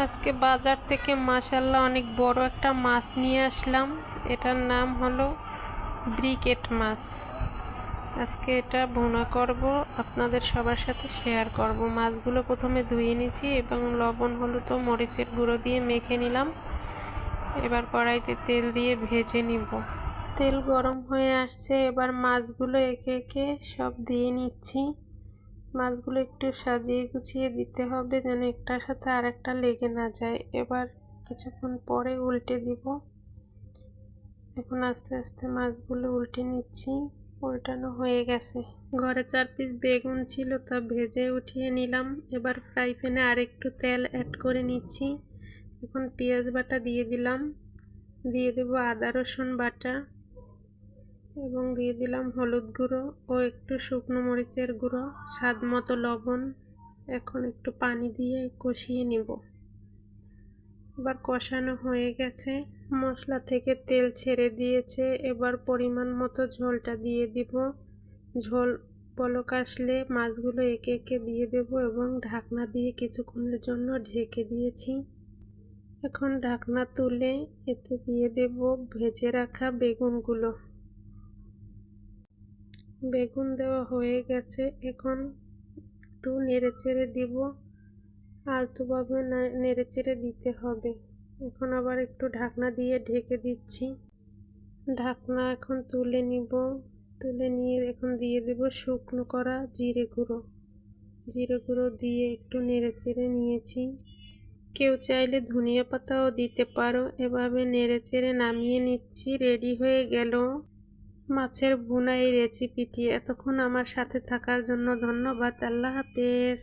আজকে বাজার থেকে মাশাআল্লাহ অনেক বড় একটা মাছ নিয়ে আসলাম। এটার নাম হলো ব্রিকেট মাছ। আজকে এটা ভুনা করব, আপনাদের সবার সাথে শেয়ার করব। মাছগুলো প্রথমে ধুয়ে নিয়েছি এবং লবণ হলুদ ও মরিচের গুঁড়ো দিয়ে মেখে নিলাম। এবার কড়াইতে তেল দিয়ে ভেজে নিব। তেল গরম হয়ে আসছে, এবার মাছগুলো একে একে সব দিয়ে নিচ্ছি। মাছগুলো একটু সাজিয়ে গুছিয়ে দিতে হবে যেন একটার সাথে আরেকটা লেগে না যায়। এবার কিছুক্ষণ পরে উল্টে দিব। এখন আস্তে আস্তে মাছগুলো উল্টে নিচ্ছি। উল্টানো হয়ে গেছে। ঘরে 4 পিস বেগুন ছিল, তা ভেজে উঠিয়ে নিলাম। এবার ফ্রাই প্যানে আরেকটু তেল অ্যাড করে নিচ্ছি। এখন পেঁয়াজ বাটা দিয়ে দিলাম। দিয়ে দেব আদা রসুন বাটা এবং দিয়ে দিলাম হলুদ গুঁড়ো ও একটু শুকনো মরিচের গুঁড়ো, স্বাদ মতো লবণ। এখন একটু পানি দিয়ে কষিয়ে নিব। এবার কষানো হয়ে গেছে, মশলা থেকে তেল ছেড়ে দিয়েছে। এবার পরিমাণ মতো ঝোলটা দিয়ে দিব। ঝোল বলক আসলে মাছগুলো একে একে দিয়ে দেব এবং ঢাকনা দিয়ে কিছুক্ষণের জন্য ঢেকে দিয়েছি। এখন ঢাকনা তুলে এতে দিয়ে দেব ভেজে রাখা বেগুনগুলো। বেগুন দেওয়া হয়ে গেছে, এখন একটু নেড়ে চেড়ে দিব। আলতোভাবে নেড়ে চেড়ে দিতে হবে। এখন আবার একটু ঢাকনা দিয়ে ঢেকে দিচ্ছি। ঢাকনা এখন তুলে নিব। তুলে নিয়ে এখন দিয়ে দেব শুকনো করা জিরে গুঁড়ো। জিরে গুঁড়ো দিয়ে একটু নেড়ে চেড়ে নিয়েছি। কেউ চাইলে ধনিয়া পাতাও দিতে পারো। এভাবে নেড়ে চেড়ে নামিয়ে নিচ্ছি। রেডি হয়ে গেল মাছের ভুনা এই রেসিপিটি। এতক্ষণ আমার সাথে থাকার জন্য ধন্যবাদ। আল্লাহ হাফেজ।